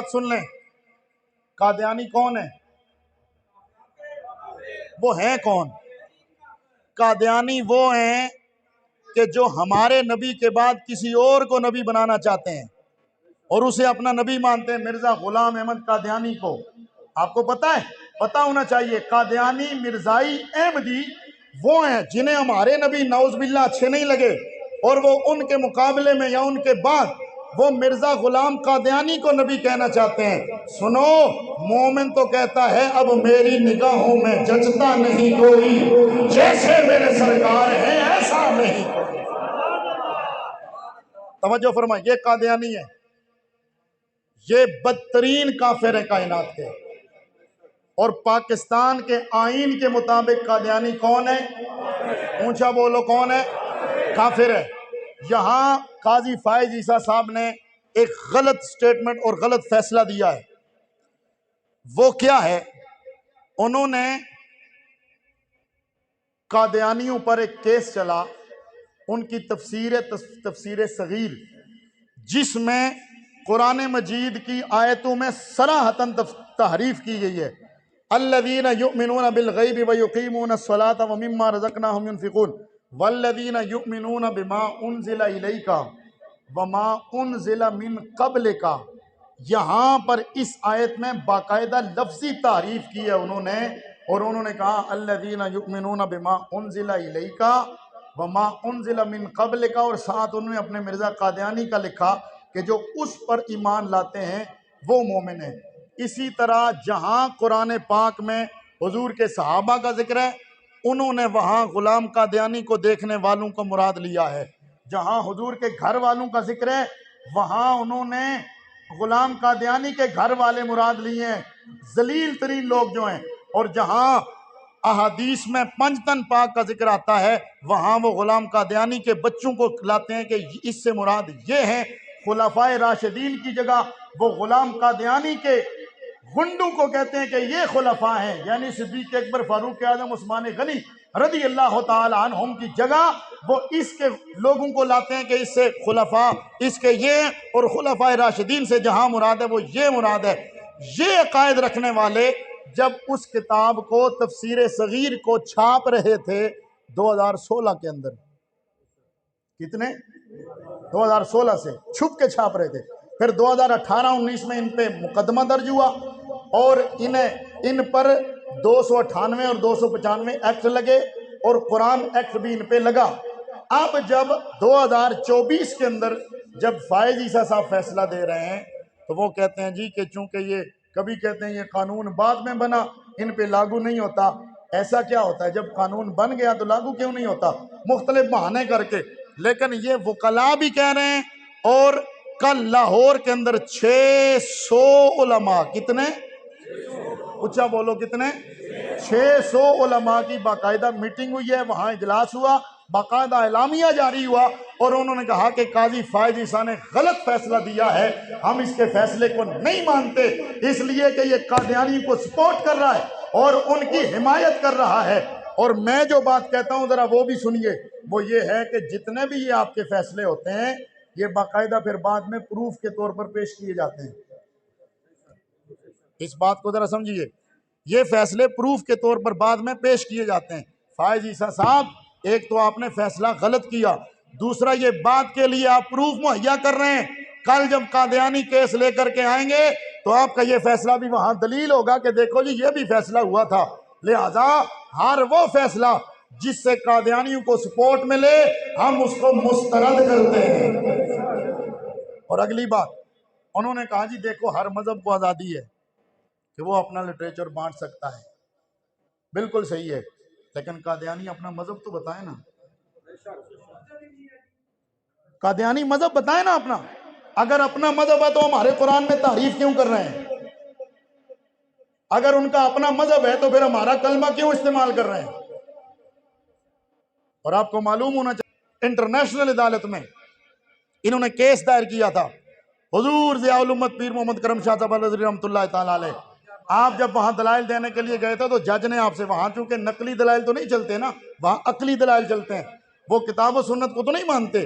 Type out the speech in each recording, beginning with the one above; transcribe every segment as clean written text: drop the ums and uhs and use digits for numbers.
بات سن لیں، قادیانی کون ہے؟ وہ ہیں کون؟ قادیانی وہ ہیں کہ جو ہمارے نبی کے بعد کسی اور کو نبی بنانا چاہتے ہیں اور اسے اپنا نبی مانتے ہیں، مرزا غلام احمد قادیانی کو۔ آپ کو پتہ ہے؟ پتہ ہونا چاہیے، قادیانی مرزائی احمدی وہ ہیں جنہیں ہمارے نبی نعوذ باللہ اچھے نہیں لگے اور وہ ان کے مقابلے میں یا ان کے بعد وہ مرزا غلام قادیانی کو نبی کہنا چاہتے ہیں۔ سنو، مومن تو کہتا ہے اب میری نگاہوں میں جچتا نہیں کوئی، جیسے میرے سرکار ہیں ایسا نہیں کوئی۔ توجہ فرمائیں، یہ قادیانی ہے، یہ بدترین کافر ہے کائنات کے، اور پاکستان کے آئین کے مطابق قادیانی کون ہے؟ اونچا بولو، کون ہے؟ کافر ہے۔ یہاں قاضی فائز عیسیٰ صاحب نے ایک غلط سٹیٹمنٹ اور غلط فیصلہ دیا ہے۔ وہ کیا ہے؟ انہوں نے قادیانیوں پر ایک کیس چلا، ان کی تفسیر صغیر، جس میں قرآن مجید کی آیتوں میں صراحتاً تحریف کی گئی ہے۔ الذین یؤمنون بالغیب ویقیمون الصلاة ومما رزقناہم ینفقون والذین یؤمنون بما انزل الیک وما انزل من قبلک۔ یہاں پر اس آیت میں باقاعدہ لفظی تعریف کی ہے انہوں نے، اور انہوں نے کہا الذین یؤمنون بما انزل الیک وما انزل من قبلک، اور ساتھ انہوں نے اپنے مرزا قادیانی کا لکھا کہ جو اس پر ایمان لاتے ہیں وہ مومن ہیں۔ اسی طرح جہاں قرآن پاک میں حضور کے صحابہ کا ذکر ہے، انہوں نے وہاں غلام قادیانی کو دیکھنے والوں کو مراد لیا ہے۔ جہاں حضور کے گھر والوں کا ذکر ہے، وہاں انہوں نے غلام قادیانی کے گھر والے مراد لیے ہیں، ذلیل ترین لوگ جو ہیں۔ اور جہاں احادیث میں پنجتن پاک کا ذکر آتا ہے، وہاں وہ غلام قادیانی کے بچوں کو لاتے ہیں کہ اس سے مراد یہ ہیں۔ خلفائے راشدین کی جگہ وہ غلام قادیانی کے گنڈوں کو کہتے ہیں کہ یہ خلفاء ہیں، یعنی صدیق اکبر، فاروق اعظم، عثمان غنی رضی اللہ تعالی عنہم کی جگہ وہ اس کے لوگوں کو لاتے ہیں کہ اس سے خلفاء اس کے یہ، اور خلفاء راشدین سے جہاں مراد ہے وہ یہ مراد ہے۔ یہ عقائد رکھنے والے جب اس کتاب کو تفسیر صغیر کو چھاپ رہے تھے 2016 کے اندر، کتنے؟ 2016 سے چھپ کے چھاپ رہے تھے، پھر 2018-19 میں ان پہ مقدمہ درج ہوا اور ان پر 298 اور 295 ایکٹ لگے اور قرآن ایکٹ بھی ان پہ لگا۔ اب جب 2024 کے اندر جب فائز عیسیٰ صاحب فیصلہ دے رہے ہیں تو وہ کہتے ہیں جی کہ چونکہ یہ کبھی کہتے ہیں یہ قانون بعد میں بنا، ان پہ لاگو نہیں ہوتا۔ ایسا کیا ہوتا ہے؟ جب قانون بن گیا تو لاگو کیوں نہیں ہوتا؟ مختلف بہانے کر کے۔ لیکن یہ وکلاء بھی کہہ رہے ہیں، اور کل لاہور کے اندر 600 علماء، کتنے؟ اچھا بولو، کتنے؟ 600 علماء کی باقاعدہ میٹنگ ہوئی ہے، وہاں اجلاس ہوا، باقاعدہ اعلامیہ جاری ہوا، اور انہوں نے کہا کہ قاضی فائز عیسیٰ نے غلط فیصلہ دیا ہے، ہم اس کے فیصلے کو نہیں مانتے، اس لیے کہ یہ قادیانی کو سپورٹ کر رہا ہے اور ان کی حمایت کر رہا ہے۔ اور میں جو بات کہتا ہوں ذرا وہ بھی سنیے، وہ یہ ہے کہ جتنے بھی یہ آپ کے فیصلے ہوتے ہیں یہ باقاعدہ پھر بعد میں پروف کے طور پر پیش کیے جاتے ہیں۔ اس بات کو ذرا سمجھیے، یہ فیصلے پروف کے طور پر بعد میں پیش کیے جاتے ہیں۔ فائز عیسیٰ صاحب، ایک تو آپ نے فیصلہ غلط کیا، دوسرا یہ بات کے لیے آپ پروف مہیا کر رہے ہیں، کل جب قادیانی کیس لے کر کے آئیں گے تو آپ کا یہ فیصلہ بھی وہاں دلیل ہوگا کہ دیکھو جی یہ بھی فیصلہ ہوا تھا۔ لہذا ہر وہ فیصلہ جس سے قادیانیوں کو سپورٹ ملے ہم اس کو مسترد کرتے ہیں۔ اور اگلی بات، انہوں نے کہا جی دیکھو ہر مذہب کو آزادی ہے کہ وہ اپنا لٹریچر بانٹ سکتا ہے، بالکل صحیح ہے، لیکن قادیانی اپنا مذہب تو بتائیں نا، قادیانی مذہب بتائیں نا اپنا۔ اگر اپنا مذہب ہے تو ہمارے قرآن میں تعریف کیوں کر رہے ہیں؟ اگر ان کا اپنا مذہب ہے تو پھر ہمارا کلمہ کیوں استعمال کر رہے ہیں؟ اور آپ کو معلوم ہونا چاہیے انٹرنیشنل عدالت میں انہوں نے کیس دائر کیا تھا، حضور ضیاء الامت پیر محمد کرم شاہ صاحب رحمۃ اللہ تعالی علیہ، آپ جب وہاں دلائل دینے کے لیے گئے تھے تو جج نے آپ سے، وہاں چونکہ نقلی دلائل تو نہیں چلتے نا، وہاں عقلی دلائل چلتے ہیں، وہ کتاب و سنت کو تو نہیں مانتے،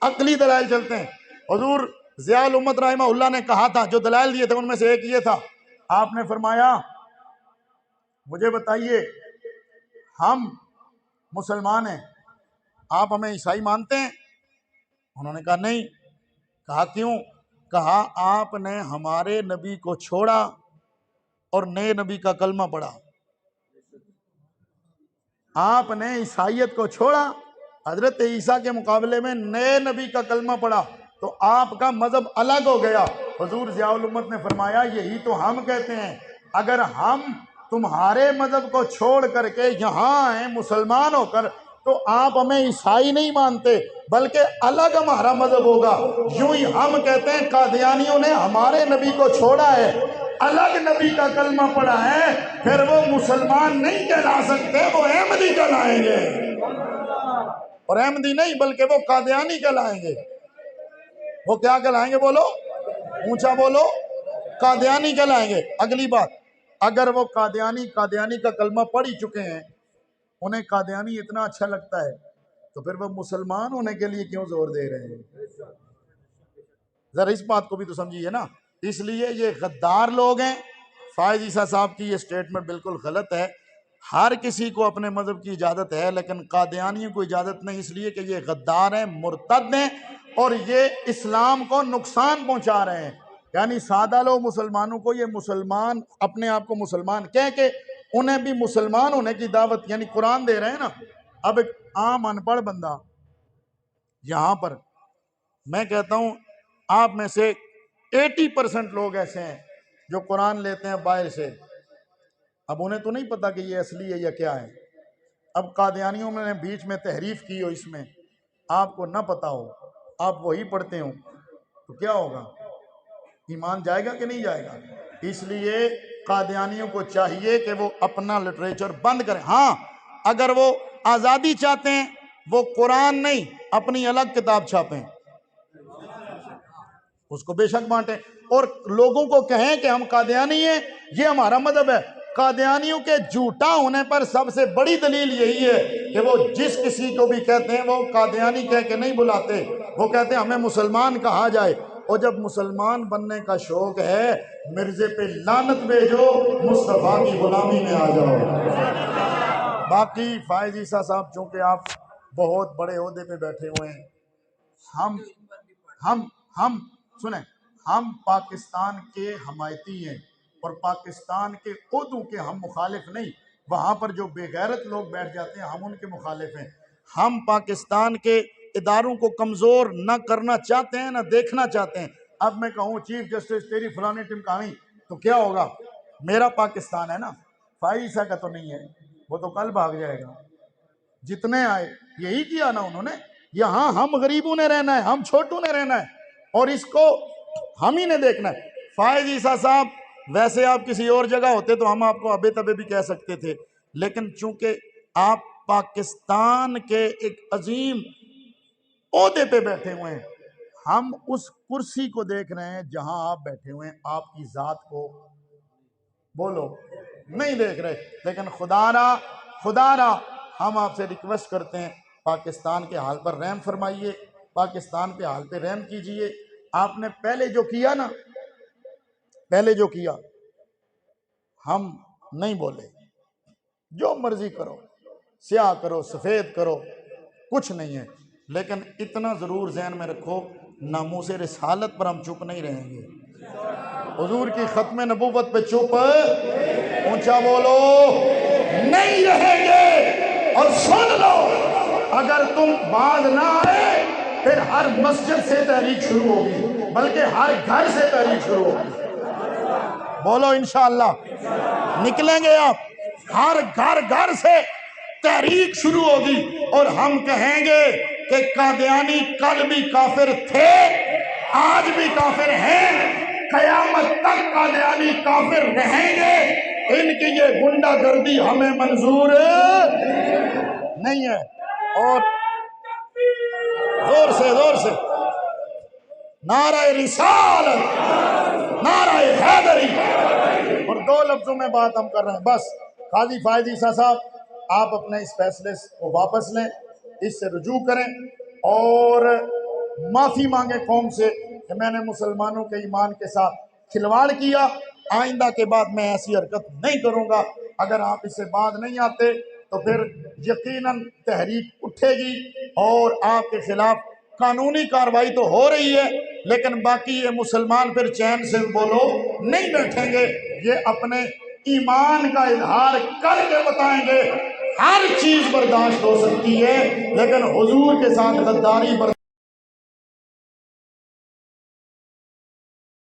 عقلی دلائل چلتے ہیں۔ حضور ضیاء الامت رحمہ اللہ نے کہا تھا، جو دلائل دیے تھے ان میں سے ایک یہ تھا، آپ نے فرمایا مجھے بتائیے ہم مسلمان ہیں، آپ ہمیں عیسائی مانتے ہیں؟ انہوں نے کہا نہیں۔ کہا کیوں؟ کہا آپ نے ہمارے نبی کو چھوڑا اور نئے نبی کا کلمہ پڑھا۔ آپ نے عیسائیت کو چھوڑا، حضرت عیسیٰ کے مقابلے میں نئے نبی کا کلمہ پڑھا، تو آپ کا مذہب الگ ہو گیا۔ حضور ضیاء الامت نے فرمایا یہی تو ہم کہتے ہیں، اگر ہم تمہارے مذہب کو چھوڑ کر کے یہاں آئیں مسلمان ہو کر، تو آپ ہمیں عیسائی نہیں مانتے بلکہ الگ ہمارا مذہب ہوگا۔ یوں ہی ہم کہتے ہیں قادیانیوں نے ہمارے نبی کو چھوڑا ہے، الگ نبی کا کلمہ پڑھا ہے، پھر وہ مسلمان نہیں کہلا سکتے، وہ احمدی کہلائیں گے، اور احمدی نہیں بلکہ وہ قادیانی کہلائیں گے۔ وہ کیا کہلائیں گے؟ بولو اونچا بولو، قادیانی کہلائیں گے۔ اگلی بات، اگر وہ قادیانی کا کلمہ پڑھ ہی چکے ہیں، انہیں قادیانی اتنا اچھا لگتا ہے، تو پھر وہ مسلمان ہونے کے لیے کیوں زور دے رہے ہیں؟ ذرا اس بات کو بھی تو سمجھیے نا۔ اس لیے یہ غدار لوگ ہیں۔ فائز عیسیٰ صاحب کی یہ سٹیٹمنٹ بالکل غلط ہے۔ ہر کسی کو اپنے مذہب کی اجازت ہے، لیکن قادیانیوں کو اجازت نہیں، اس لیے کہ یہ غدار ہیں، مرتد ہیں، اور یہ اسلام کو نقصان پہنچا رہے ہیں۔ یعنی سادہ لوگ مسلمانوں کو، یہ مسلمان اپنے آپ کو مسلمان کہہ کے انہیں بھی مسلمان ہونے کی دعوت، یعنی قرآن دے رہے ہیں نا۔ اب ایک عام ان پڑھ بندہ یہاں پر، میں کہتا ہوں آپ میں سے 80% لوگ ایسے ہیں جو قرآن لیتے ہیں باہر سے، اب انہیں تو نہیں پتا کہ یہ اصلی ہے یا کیا ہے۔ اب قادیانیوں نے بیچ میں تحریف کی ہو، اس میں آپ کو نہ پتا ہو، آپ وہی پڑھتے ہو، تو کیا ہوگا؟ ایمان جائے گا کہ نہیں جائے گا؟ اس لیے قادیانیوں کو چاہیے کہ وہ اپنا لٹریچر بند کریں۔ ہاں اگر وہ آزادی چاہتے ہیں، وہ قرآن نہیں اپنی الگ کتاب چھاپیں، اس کو بے شک بانٹیں، اور لوگوں کو کہیں کہ ہم قادیانی ہیں، یہ ہمارا مذہب ہے۔ قادیانیوں کے جھوٹا ہونے پر سب سے بڑی دلیل یہی ہے کہ وہ جس کسی کو بھی کہتے ہیں وہ قادیانی کہہ کے نہیں بلاتے، وہ کہتے ہیں ہمیں مسلمان کہا جائے، اور جب مسلمان بننے کا شوق ہے مرزے پہ لعنت بھیجو، مصطفیٰ کی غلامی میں آ جاؤ۔ باقی فائز عیسیٰ صاحب چونکہ آپ بہت بڑے عہدے پہ بیٹھے ہوئے ہیں، ہم سنیں، ہم پاکستان کے حمایتی ہیں، اور پاکستان کے عہدوں کے ہم مخالف نہیں۔ وہاں پر جو بے غیرت لوگ بیٹھ جاتے ہیں ہم ان کے مخالف ہیں۔ ہم پاکستان کے اداروں کو کمزور نہ کرنا چاہتے ہیں، نہ دیکھنا چاہتے ہیں۔ اب میں کہوں چیف جسٹس تیری فلانی ٹیم کہانی، تو کیا ہوگا؟ میرا پاکستان ہے نا، فائز عیسیٰ کا تو نہیں ہے، وہ تو کل بھاگ جائے گا۔ جتنے آئے یہی کیا نا انہوں نے۔ یہاں ہم غریبوں نے رہنا ہے، ہم چھوٹوں نے رہنا ہے، اور اس کو ہم ہی نے دیکھنا ہے۔ فائز عیسیٰ صاحب ویسے آپ کسی اور جگہ ہوتے تو ہم آپ کو ابے تبے بھی کہہ سکتے تھے، لیکن چونکہ آپ پاکستان کے ایک عظیم عہدے پہ بیٹھے ہوئے ہیں، ہم اس کرسی کو دیکھ رہے ہیں جہاں آپ بیٹھے ہوئے ہیں، آپ کی ذات کو بولو نہیں دیکھ رہے۔ لیکن خدا را ہم آپ سے ریکویسٹ کرتے ہیں، پاکستان کے حال پر رحم فرمائیے، پاکستان کے حال پہ رحم کیجئے۔ آپ نے پہلے جو کیا نا، پہلے جو کیا، ہم نہیں بولے جو مرضی کرو، سیاہ کرو سفید کرو، کچھ نہیں ہے، لیکن اتنا ضرور ذہن میں رکھو، ناموس رسالت پر ہم چپ نہیں رہیں گے، حضور کی ختم نبوت پہ چپ اونچا بولو نہیں رہیں گے۔ اور سن لو، اگر تم باز نہ آئے پھر ہر مسجد سے تحریک شروع ہوگی، بلکہ ہر گھر سے تحریک شروع ہوگی۔ بولو انشاءاللہ نکلیں گے آپ، ہر گھر سے تحریک شروع ہوگی، اور ہم کہیں گے کہ قادیانی کل بھی کافر تھے، آج بھی کافر ہیں، قیامت تک قادیانی کافر رہیں گے، ان کی یہ گنڈا گردی ہمیں منظور نہیں ہے۔ اور زور سے نعرہ رسالت، نعرہ حیدری، اور 2 لفظوں میں بات ہم کر رہے ہیں بس۔ قاضی فائز عیسیٰ صاحب آپ اپنے اس فیصلے کو واپس لیں، اس سے رجوع کریں اور معافی مانگیں قوم سے کہ میں نے مسلمانوں کے ایمان کے ساتھ کھلواڑ کیا، آئندہ کے بعد میں ایسی حرکت نہیں کروں گا۔ اگر آپ اس سے بعد نہیں آتے تو پھر یقیناً تحریک اٹھے گی اور آپ کے خلاف قانونی کارروائی تو ہو رہی ہے، لیکن باقی یہ مسلمان پھر چین سے بولو نہیں بیٹھیں گے، یہ اپنے ایمان کا اظہار کر کے بتائیں گے۔ ہر چیز برداشت ہو سکتی ہے لیکن حضور کے ساتھ غداری برداشت